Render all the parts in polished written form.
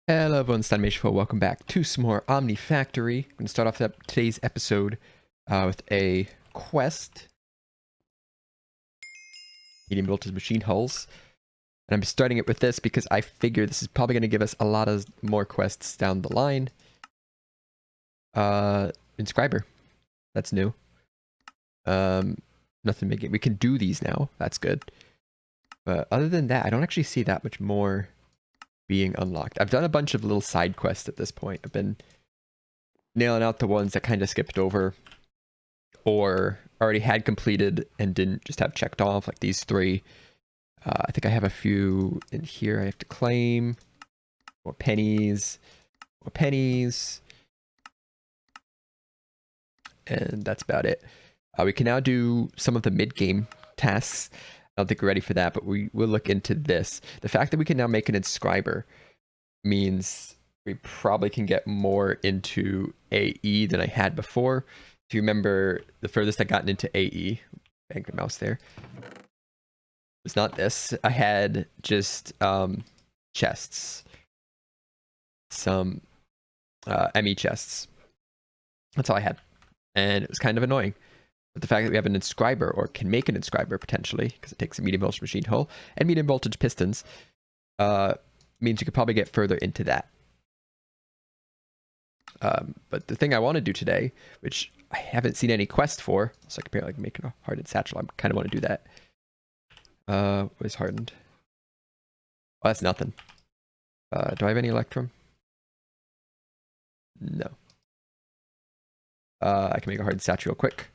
Hello everyone, Steamy. Welcome back to some more Omnifactory. I'm going to start off today's episode with a quest. Medium voltage machine hulls. And I'm starting it with this because I figure this is probably going to give us a lot of more quests down the line. Inscriber. That's new. Nothing big. We can do these now. That's good. But other than that, I don't actually see that much more being unlocked. I've done a bunch of little side quests at this point. I've been nailing out the ones that kind of skipped over or already had completed and didn't just have checked off, like these three. I think I have a few in here I have to claim. More pennies. More pennies. And that's about it. We can now do some of the mid-game tasks. I don't think we're ready for that, but we will look into this. The fact that we can now make an inscriber means we probably can get more into AE than I had before. If you remember, the furthest I gotten into AE, bang the mouse there, was not this. I had just chests. Some ME chests. That's all I had. And it was kind of annoying. But the fact that we have an inscriber, or can make an inscriber potentially, because it takes a medium voltage machine hull and medium voltage pistons, means you could probably get further into that. But the thing I want to do today, which I haven't seen any quest for, so I compare like making a hardened satchel. I kind of want to do that. What is hardened? Oh, that's nothing. Do I have any electrum? No. I can make a hardened satchel real quick.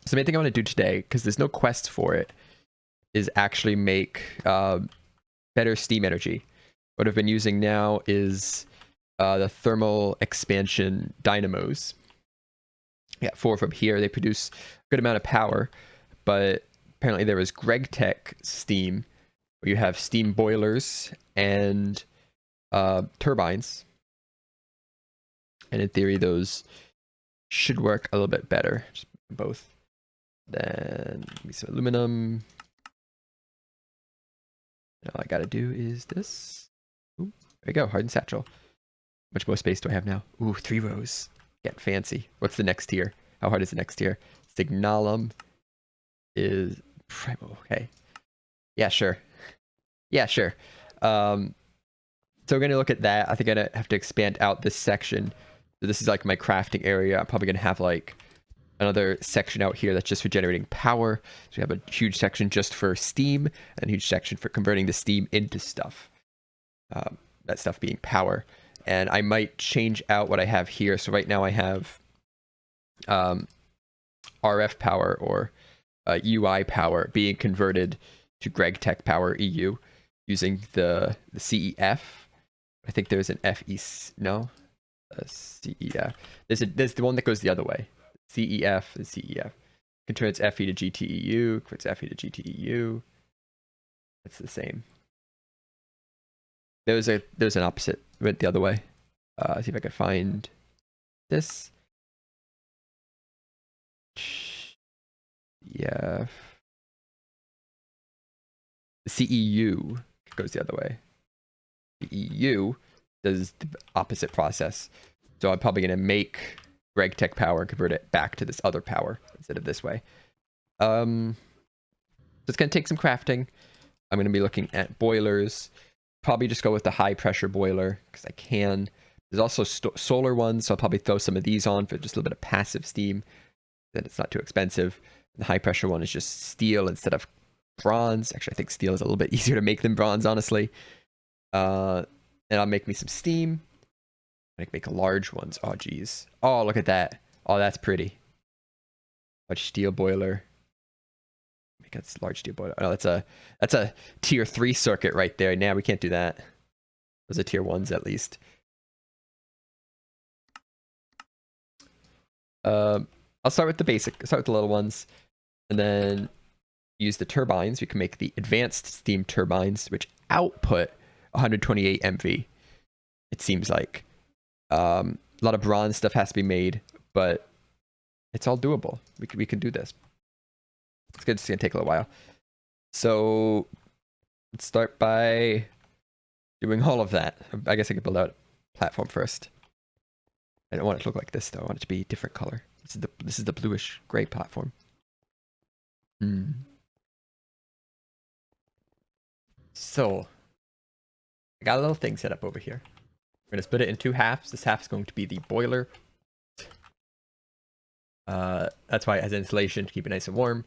So the main thing I want to do today, because there's no quest for it, is actually make better steam energy. What I've been using now is the thermal expansion dynamos. Yeah, 4 from here. They produce a good amount of power, but apparently there was GregTech steam, where you have steam boilers and turbines. And in theory, those should work a little bit better. Just both. Then give me some aluminum. And all I gotta do is this. Ooh, there we go, hardened satchel. How much more space do I have now? Ooh, 3 rows. Get fancy. What's the next tier? How hard is the next tier? Signalum is Primo. Okay. Yeah, sure. Yeah, sure. So we're gonna look at that. I think I'm gonna have to expand out this section. So this is like my crafting area. I'm probably gonna have like another section out here that's just for generating power. So we have a huge section just for steam and a huge section for converting the steam into stuff. That stuff being power. And I might change out what I have here. So right now I have RF power or UI power being converted to GregTech power EU using the CEF. I think there's an FE, no? CEF. There's the one that goes the other way. CEF and CEF. Converts FE to GTEU, converts FE to GTEU. It's the same. There's an opposite. It went the other way. See if I can find this. Yeah. The CEU goes the other way. The EU does the opposite process. So I'm probably going to make GregTech power and convert it back to this other power instead of this way. So it's going to take some crafting. I'm going to be looking at boilers. Probably just go with the high pressure boiler because I can. There's also solar ones, so I'll probably throw some of these on for just a little bit of passive steam. Then it's not too expensive. The high pressure one is just steel instead of bronze. Actually, I think steel is a little bit easier to make than bronze, honestly. And I'll make me some steam. I can make large ones. Oh, geez. Oh, look at that. Oh, that's pretty. Large steel boiler. Make a large steel boiler. Oh, that's a tier 3 circuit right there. Now we can't do that. Those are tier 1s at least. I'll start with the basic. I'll start with the little ones, and then use the turbines. We can make the advanced steam turbines, which output 128 MV. It seems like a lot of bronze stuff has to be made, but it's all doable. We can do this. It's gonna take a little while. So let's start by doing all of that. I guess I could build out a platform first. I don't want it to look like this though. I want it to be a different color. This is the bluish gray platform. So I got a little thing set up over here. We're gonna split it in two halves. This half is going to be the boiler. That's why it has insulation to keep it nice and warm.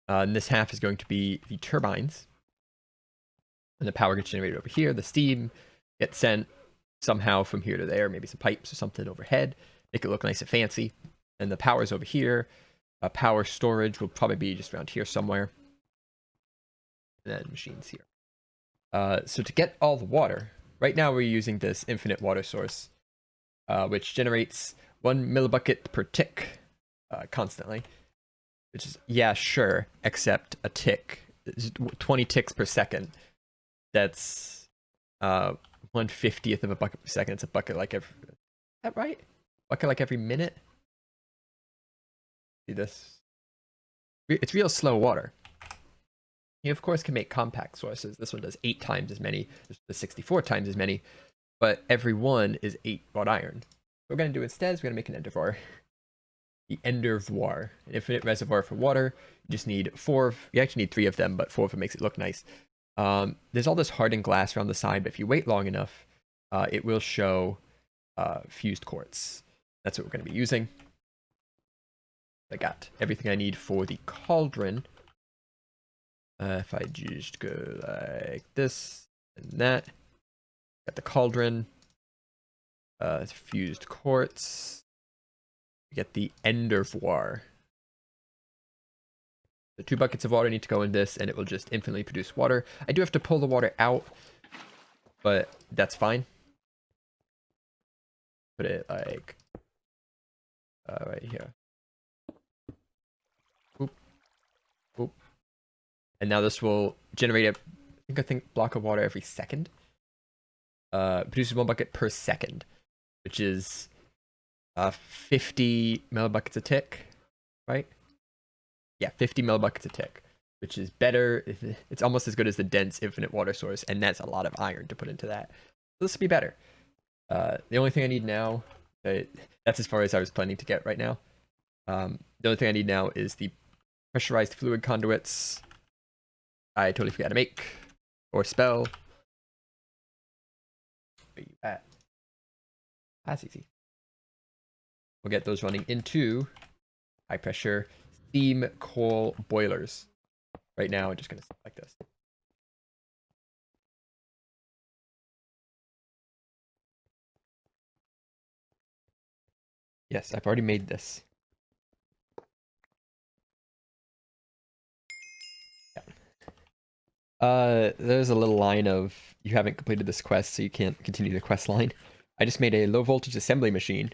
And this half is going to be the turbines. And the power gets generated over here. The steam gets sent somehow from here to there. Maybe some pipes or something overhead. Make it look nice and fancy. And the power's over here. Power storage will probably be just around here somewhere. And then machines here. So to get all the water, right now we're using this infinite water source, which generates 1 millibucket per tick constantly. Which is, yeah, sure, except a tick. 20 ticks per second. That's 1/50th of a bucket per second. It's a bucket like every... Is that right? Bucket like every minute? See this? It's real slow water. You, of course, can make compact sources. This one does 8 times as many. This one does 64 times as many. But every one is 8 wrought iron. What we're going to do instead is we're going to make an endervoir. The endervoir. An infinite reservoir for water. You just need 4 you actually need 3 of them, but 4 of them makes it look nice. There's all this hardened glass around the side, but if you wait long enough, it will show fused quartz. That's what we're going to be using. I got everything I need for the cauldron. If I just go like this and that, got the cauldron, fused quartz, we get the endervoir. The 2 buckets of water need to go in this, and it will just infinitely produce water. I do have to pull the water out, but that's fine. Put it like right here. Boop, boop. And now this will generate I think block of water every second. Produces 1 bucket per second, which is 50 millibuckets a tick, right? Yeah, 50 millibuckets a tick, which is better. It's almost as good as the dense infinite water source, and that's a lot of iron to put into that. So this will be better. The only thing I need now, that's as far as I was planning to get right now. The only thing I need now is the pressurized fluid conduits. I totally forgot to make or spell. Where you at? That's easy. We'll get those running into high pressure steam coal boilers. Right now, I'm just going to like this. Yes, I've already made this. Yeah. There's a little line of you haven't completed this quest, so you can't continue the quest line. I just made a low voltage assembly machine,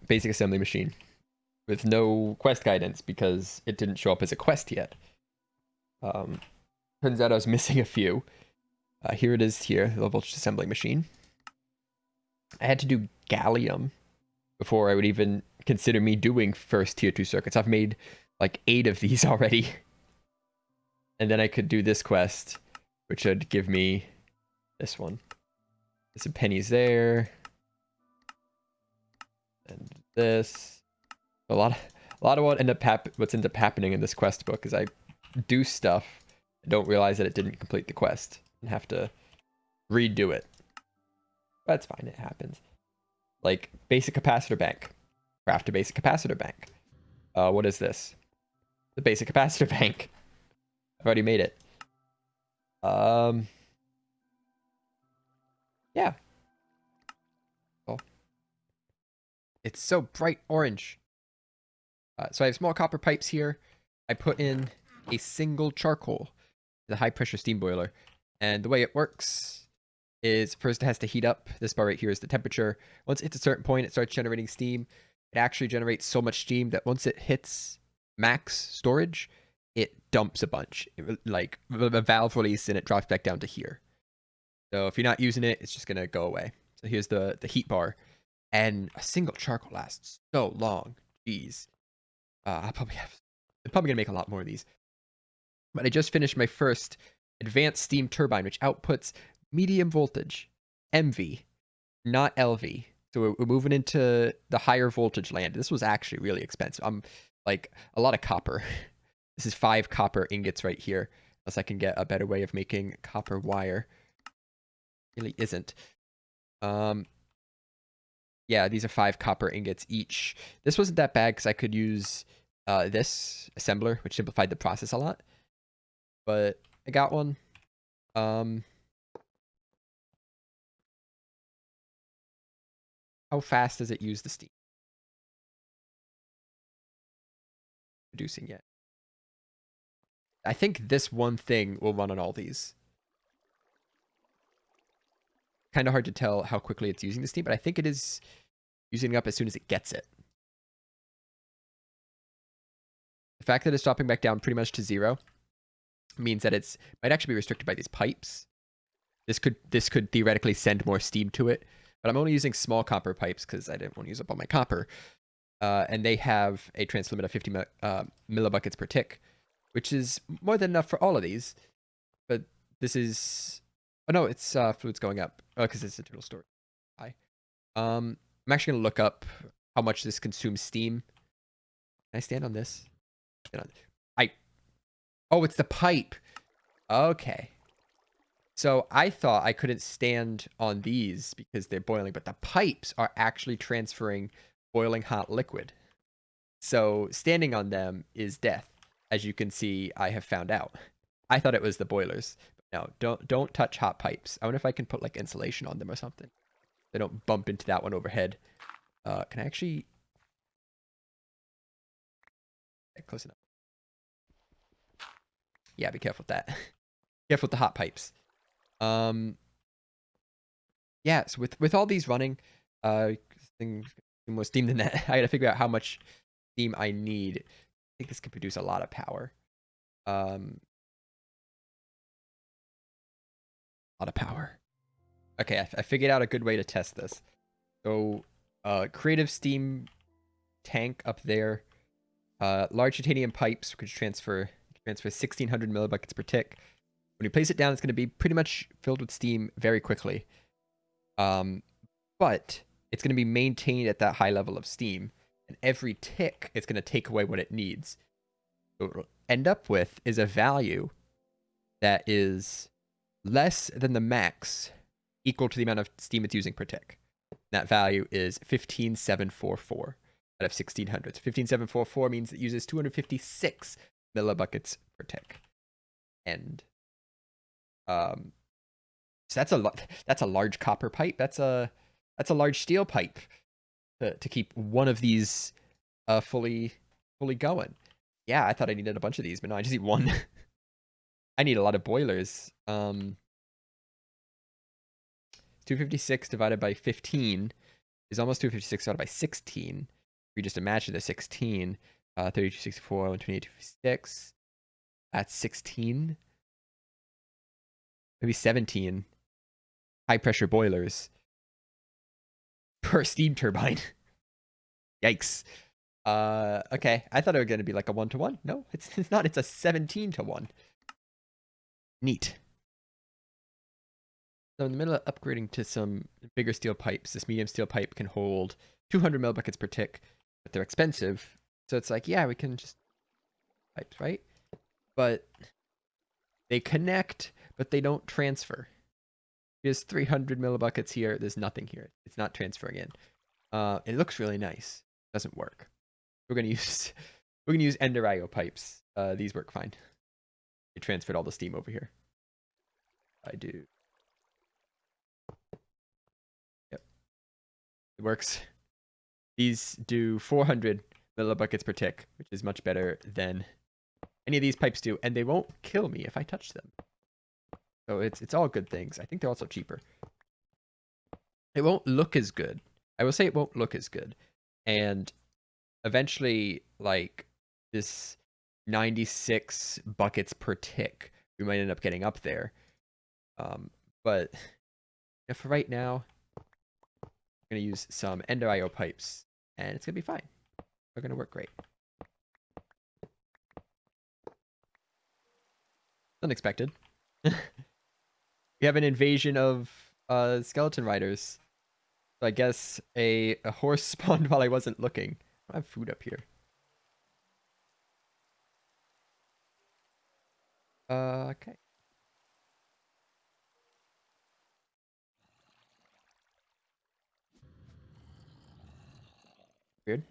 basic assembly machine, with no quest guidance because it didn't show up as a quest yet. Turns out I was missing a few. Here it is here, low voltage assembly machine. I had to do gallium before I would even consider me doing first tier 2 circuits. I've made like 8 of these already. And then I could do this quest, which would give me this one. There's some pennies there. And this. A lot of what's end up happening in this quest book is I do stuff and don't realize that it didn't complete the quest and have to redo it. That's fine, it happens. Like basic capacitor bank. Craft a basic capacitor bank. What is this? The basic capacitor bank. I've already made it. Yeah. Oh. It's so bright orange. So I have small copper pipes here. I put in a single charcoal, the high pressure steam boiler. And the way it works is first it has to heat up. This bar right here is the temperature. Once it hits a certain point, it starts generating steam. It actually generates so much steam that once it hits max storage, it dumps a bunch. Like a valve release and it drops back down to here. So if you're not using it, it's just going to go away. So here's the heat bar. And a single charcoal lasts so long. Jeez. I'm probably going to make a lot more of these. But I just finished my first advanced steam turbine, which outputs medium voltage, MV, not LV. So we're moving into the higher voltage land. This was actually really expensive. I'm like a lot of copper. This is 5 copper ingots right here. Unless I can get a better way of making copper wire. Really isn't. Yeah, these are 5 copper ingots each. This wasn't that bad because I could use this assembler, which simplified the process a lot. But I got one. How fast does it use the steam? Producing yet. I think this one thing will run on all these. Kind of hard to tell how quickly it's using the steam, but I think it is using it up as soon as it gets it. The fact that it's dropping back down pretty much to 0 means that it's might actually be restricted by these pipes. This could theoretically send more steam to it, but I'm only using small copper pipes because I didn't want to use up all my copper. And they have a transfer limit of 50 millibuckets per tick, which is more than enough for all of these. But this is... Oh, no, it's fluid's going up. Oh, because it's internal storage. Hi. I'm actually going to look up how much this consumes steam. Can I stand on this? Oh, it's the pipe. Okay. So I thought I couldn't stand on these because they're boiling, but the pipes are actually transferring boiling hot liquid. So standing on them is death. As you can see, I have found out. I thought it was the boilers. No, don't touch hot pipes. I wonder if I can put like insulation on them or something. They don't bump into that one overhead. Can I actually... Close enough. Yeah, be careful with that. Careful with the hot pipes. Yeah, so with all these running, things more steam than that. I gotta figure out how much steam I need. I think this can produce a lot of power. A lot of power. Okay, I figured out a good way to test this. So, creative steam tank up there. Large titanium pipes could transfer 1,600 millibuckets per tick. When you place it down, it's going to be pretty much filled with steam very quickly. But it's going to be maintained at that high level of steam. And every tick, it's going to take away what it needs. So what it'll end up with is a value that is less than the max, equal to the amount of steam it's using per tick. That value is 15,744 out of 1,600. So 15,744 means it uses 256 millibuckets per tick. And so that's a large copper pipe. That's a large steel pipe to keep one of these fully going. Yeah, I thought I needed a bunch of these, but no, I just need one. I need a lot of boilers. 256 divided by 15 is almost 256 divided by 16. If you just imagine the 16, 32, 64, 128, 256. That's 16. Maybe 17 high pressure boilers per steam turbine. Yikes. Okay. I thought it was going to be like a 1-to-1. No, it's not. It's a 17-to-1. Neat. So in the middle of upgrading to some bigger steel pipes, this medium steel pipe can hold 200 millibuckets per tick, but they're expensive. So it's like, yeah, we can just pipes, right? But they connect, but they don't transfer. Here's 300 millibuckets here. There's nothing here. It's not transferring in. It looks really nice. Doesn't work. We're gonna use Ender IO pipes. These work fine. It transferred all the steam over here. I do. Yep. It works. These do 400 millibuckets per tick, which is much better than any of these pipes do, and they won't kill me if I touch them. So it's all good things. I think they're also cheaper. It won't look as good. I will say it won't look as good. And eventually, like, this 96 buckets per tick, we might end up getting up there. But for right now, I'm going to use some Ender IO pipes, and it's going to be fine. They're going to work great. Unexpected. We have an invasion of skeleton riders. So I guess a horse spawned while I wasn't looking. I have food up here. Okay. Weird.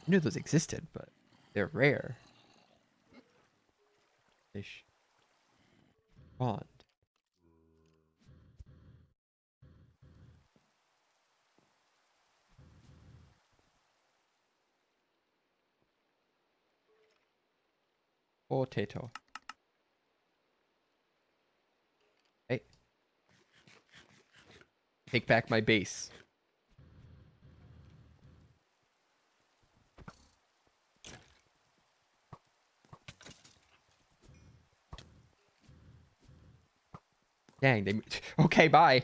I knew those existed, but they're rare. They spawned. Potato. Hey. Take back my base. Dang, they... Okay, bye.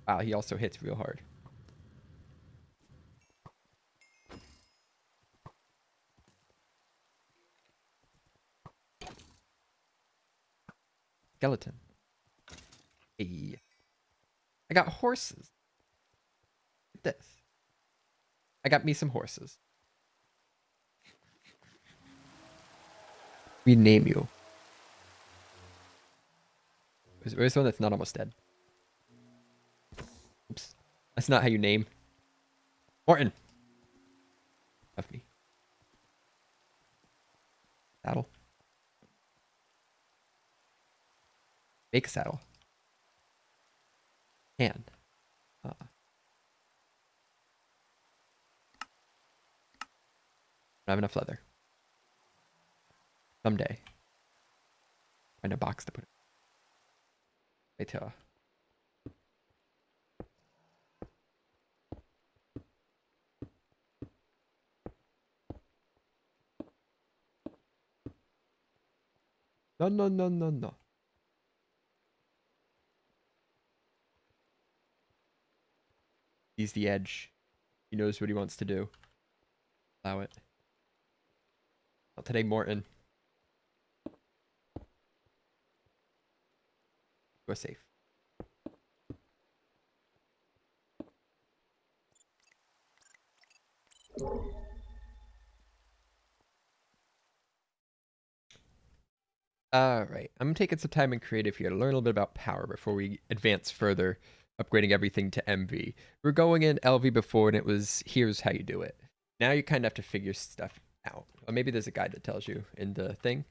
Wow, he also hits real hard. Skeleton. Hey. I got horses. Look at this. I got me some horses. Rename you. Where's the one that's not almost dead? Oops. That's not how you name. Morton. Of me. Saddle. Make a saddle. Can. Don't have enough leather. Someday. Find a box to put it. Later. No, no, no, no, no. He's the edge. He knows what he wants to do. Allow it. Not today, Morton. You're safe. Alright, I'm taking some time in creative here to learn a little bit about power before we advance further, upgrading everything to MV. We're going in LV before and it was, here's how you do it. Now you kind of have to figure stuff out. Or maybe there's a guide that tells you in the thing,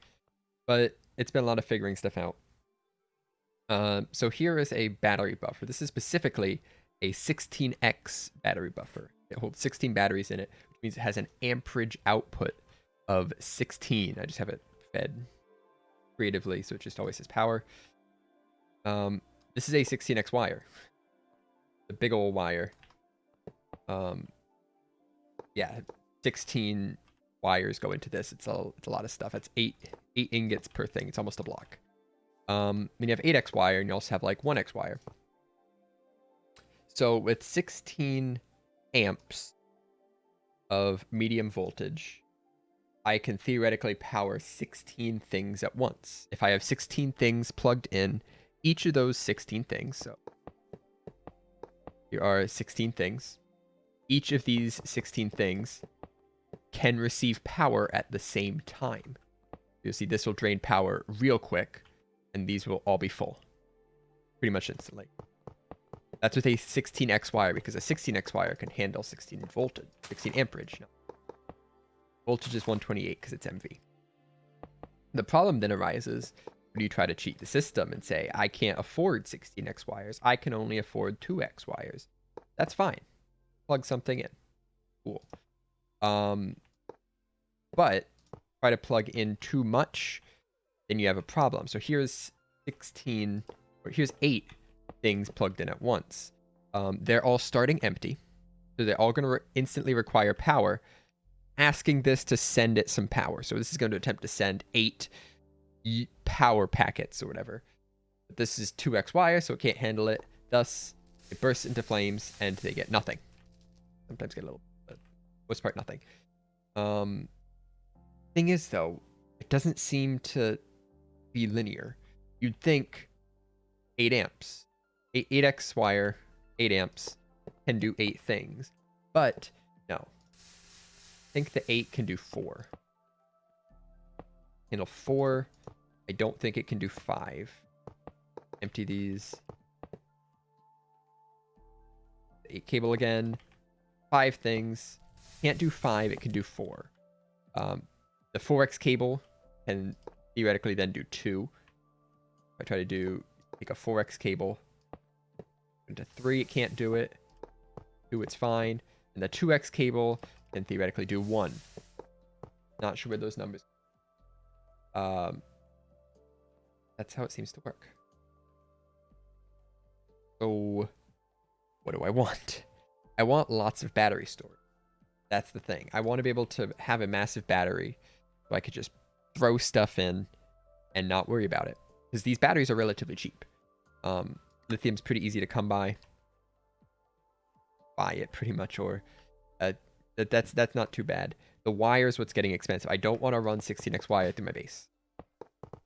but it's been a lot of figuring stuff out. So here is a battery buffer. This is specifically a 16x battery buffer. It holds 16 batteries in it, which means it has an amperage output of 16. I just have it fed creatively, so it just always has power. This is a 16x wire. A big old wire. Yeah, 16 wires go into this. It's a lot of stuff. It's eight ingots per thing. It's almost a block. Then you have 8x wire, and you also have like 1x wire. So with 16 amps of medium voltage, I can theoretically power 16 things at once. If I have 16 things plugged in, each of those 16 things, so here are 16 things. Each of these 16 things can receive power at the same time. You'll see this will drain power real quick, and these will all be full pretty much instantly. That's with a 16x wire, because a 16x wire can handle 16 voltage, 16 amperage. No. Voltage is 128 because it's MV. The problem then arises when you try to cheat the system and say, I can't afford 16x wires. I can only afford 2x wires. That's fine. Plug something in. Cool. But try to plug in too much, then you have a problem. So here's 16, or here's 8 things plugged in at once. They're all starting empty. So they're all going to instantly require power, asking this to send it some power. So this is going to attempt to send 8 power packets or whatever. But this is 2x wire, so it can't handle it. Thus, it bursts into flames and they get nothing. Sometimes get a little, but most part nothing. Thing is, though, it doesn't seem to be linear. You'd think 8 amps, 8x wire, 8 amps can do 8 things, but no. I think the 8 can do 4. Handle 4. I don't think it can do 5. Empty these. 8 cable again. 5 things. Can't do 5, it can do 4. The 4x cable can theoretically then do 2. If I try to take a 4x cable into 3, it can't do it. 2, it's fine. And the 2x cable can theoretically do 1. Not sure where those numbers. That's how it seems to work. So, what do I want? I want lots of battery storage. That's the thing. I want to be able to have a massive battery so I could just throw stuff in and not worry about it. Because these batteries are relatively cheap. Lithium's pretty easy to come by. Buy it pretty much, or that's not too bad. The wire is what's getting expensive. I don't want to run 16x wire through my base.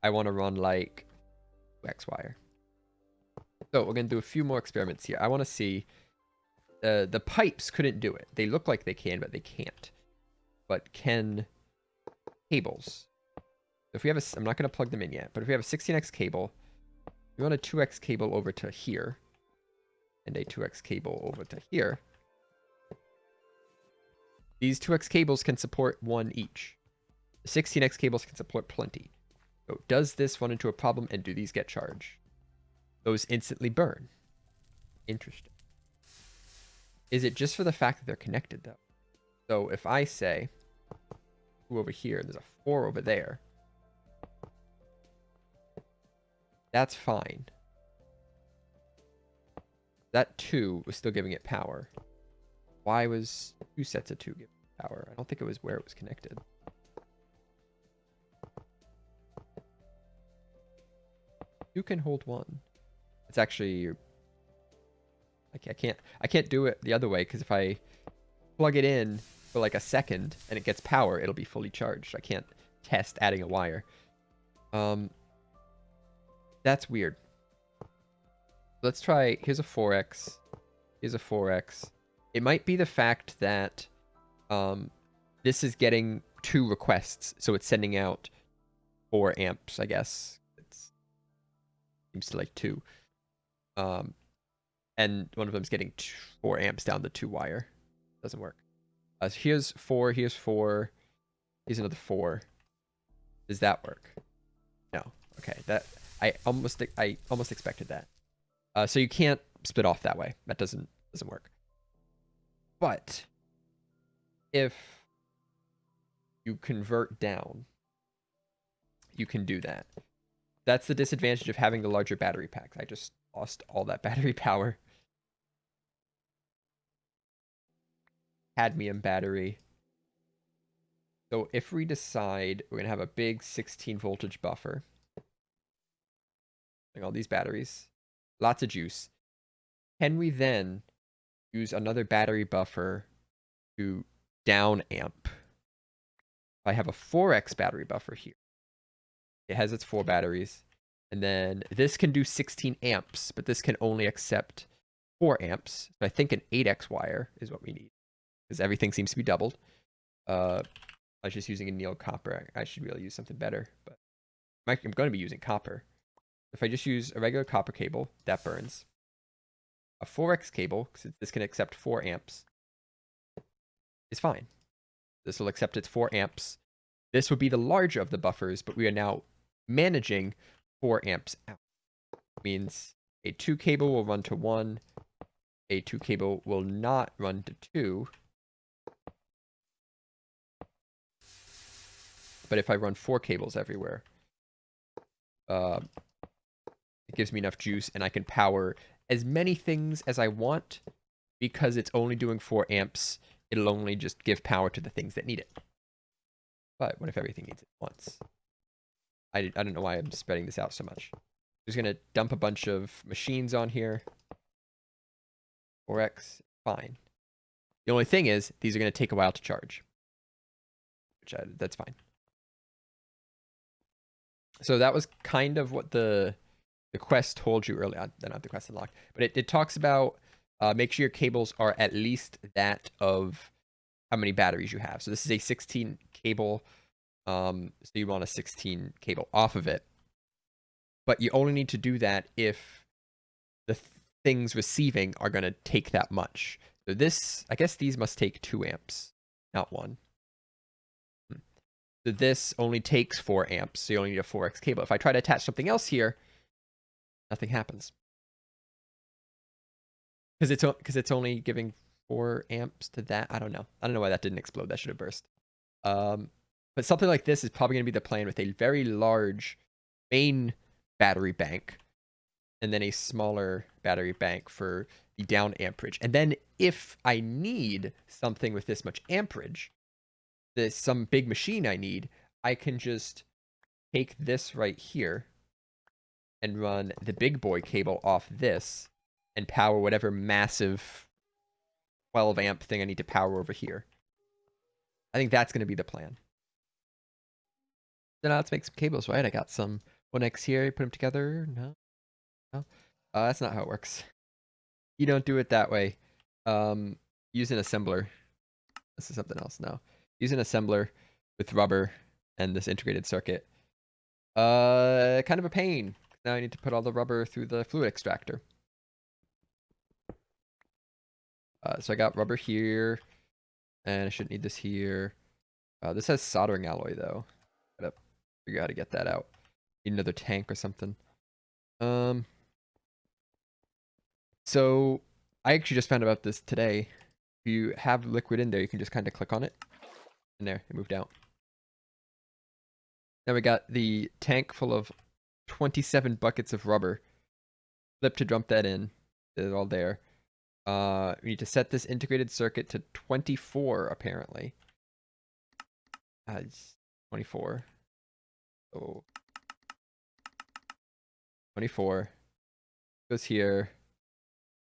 I want to run like 2x wire. So we're going to do a few more experiments here. I want to see... the pipes couldn't do it. They look like they can, but they can't. But can cables. So if we have a... I'm not going to plug them in yet, but if we have a 16x cable, we want a 2x cable over to here, and a 2x cable over to here. These 2x cables can support 1 each. The 16x cables can support plenty. So does this run into a problem, and do these get charged? Those instantly burn. Interesting. Is it just for the fact that they're connected, though? So if I say 2 over here, there's a 4 over there, that's fine. That 2 was still giving it power. Why was 2 sets of 2 giving it power? I don't think it was where it was connected. You can hold 1. It's actually... I can't do it the other way, because if I plug it in for like a second and it gets power, it'll be fully charged. I can't test adding a wire. That's weird. Let's try... Here's a 4x. Here's a 4x. It might be the fact that this is getting 2 requests, so it's sending out 4 amps, I guess. Seems to like 2. And one of them's getting 4 amps down the 2 wire. Doesn't work. So here's 4, here's 4. Here's another 4. Does that work? No. Okay, that I almost expected that. So you can't split off that way. That doesn't work. But if you convert down, you can do that. That's the disadvantage of having the larger battery packs. I just lost all that battery power. Cadmium battery. So if we decide we're going to have a big 16 voltage buffer, like all these batteries, lots of juice, can we then use another battery buffer to down amp? I have a 4x battery buffer here. It has its 4 batteries. And then this can do 16 amps, but this can only accept 4 amps. So I think an 8x wire is what we need, because everything seems to be doubled. I was just using a needle copper. I should really use something better, but I'm going to be using copper. If I just use a regular copper cable, that burns. A 4x cable, because this can accept 4 amps, is fine. This will accept its 4 amps. This would be the larger of the buffers, but we are now managing 4 amps out. Means a 2 cable will run to 1. A 2 cable will not run to 2. But if I run 4 cables everywhere, it gives me enough juice, and I can power as many things as I want. Because it's only doing 4 amps, it'll only just give power to the things that need it. But what if everything needs it once? I don't know why I'm spreading this out so much. I'm just going to dump a bunch of machines on here. 4x, fine. The only thing is, these are going to take a while to charge. That's fine. So that was kind of what the quest told you earlier. Not the quest unlocked, but it talks about make sure your cables are at least that of how many batteries you have. So this is a 16 cable. So you want a 16 cable off of it, but you only need to do that if the things receiving are going to take that much. So this, I guess these must take 2 amps, not 1. So this only takes 4 amps, so you only need a 4x cable. If I try to attach something else here, nothing happens. Because it's only giving 4 amps to that. I don't know. I don't know why that didn't explode. That should have burst. But something like this is probably going to be the plan with a very large main battery bank and then a smaller battery bank for the down amperage. And then if I need something with this much amperage, some big machine I need, I can just take this right here and run the big boy cable off this and power whatever massive 12 amp thing I need to power over here. I think that's going to be the plan. So now let's make some cables, right? I got some 1x here, put them together. No. That's not how it works. You don't do it that way. Use an assembler. This is something else now. Use an assembler with rubber and this integrated circuit. Kind of a pain. Now I need to put all the rubber through the fluid extractor. So I got rubber here, and I shouldn't need this here. This has soldering alloy though. Gotta figure out how to get that out. Need another tank or something. So I actually just found about this today. If you have liquid in there, you can just kind of click on it. And there, it moved out. Now we got the tank full of 27 buckets of rubber. Flip to dump that in. It's all there. We need to set this integrated circuit to 24, apparently. 24. So 24. Goes here.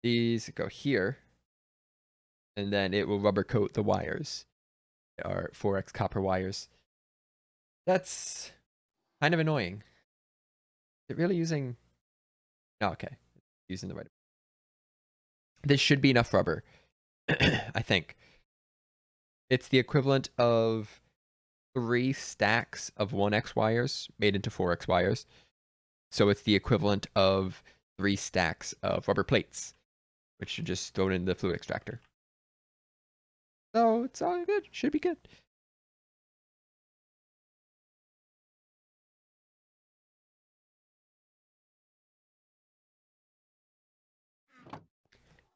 These go here. And then it will rubber coat the wires. They are 4x copper wires. That's kind of annoying. Is it really using... Oh, okay. Using the right... This should be enough rubber. I think. It's the equivalent of 3 stacks of 1x wires made into 4x wires. So it's the equivalent of 3 stacks of rubber plates, which should just throw it in the fluid extractor. So it's all good. Should be good.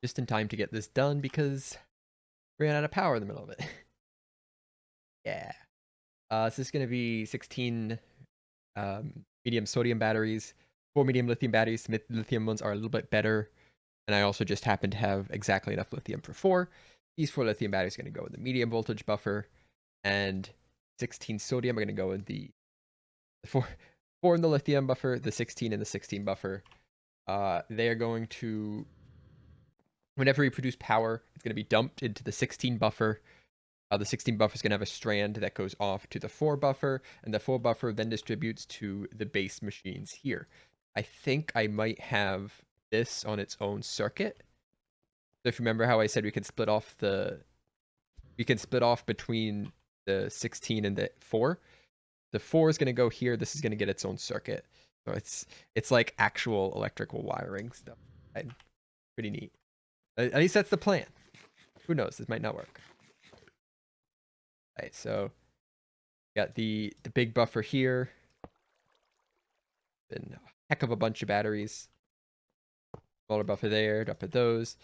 Just in time to get this done because we ran out of power in the middle of it. Yeah. So this is going to be 16 medium sodium batteries, 4 medium lithium batteries. The lithium ones are a little bit better. And I also just happen to have exactly enough lithium for 4. These 4 lithium batteries are going to go in the medium voltage buffer. And 16 sodium are going to go in the 4 in the lithium buffer, the 16 in the 16 buffer. They are going to, whenever we produce power, it's going to be dumped into the 16 buffer. The 16 buffer is going to have a strand that goes off to the 4 buffer, and the 4 buffer then distributes to the base machines here. I think I might have this on its own circuit. So if you remember how I said we can split off between the 16 and the 4. The 4 is going to go here. This is going to get its own circuit. So it's like actual electrical wiring stuff. Pretty neat. At least that's the plan. Who knows? This might not work. All right, so got the big buffer here. Then a heck of a bunch of batteries. Smaller buffer there. Drop it those.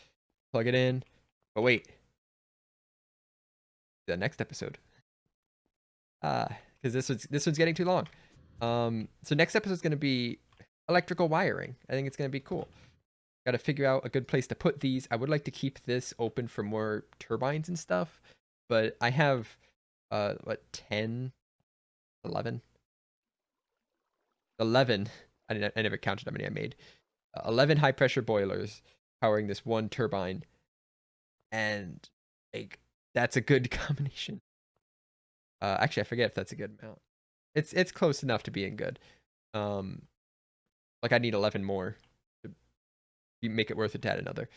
Plug it in. But wait. The next episode. Because this one's getting too long. So next episode is going to be electrical wiring. I think it's going to be cool. Got to figure out a good place to put these. I would like to keep this open for more turbines and stuff, but I have 10, 11. I never counted how many I made. 11 high pressure boilers powering this one turbine, and like that's a good combination. Actually, I forget if that's a good amount. It's close enough to being good. Um, like I need 11 more to make it worth it to add another.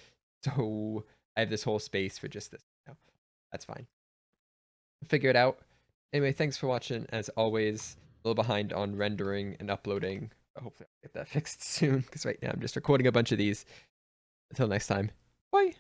So I have this whole space for just this. Now. That's fine. Figure it out. Anyway, thanks for watching. As always, a little behind on rendering and uploading. But hopefully I'll get that fixed soon because right now I'm just recording a bunch of these. Until next time, bye.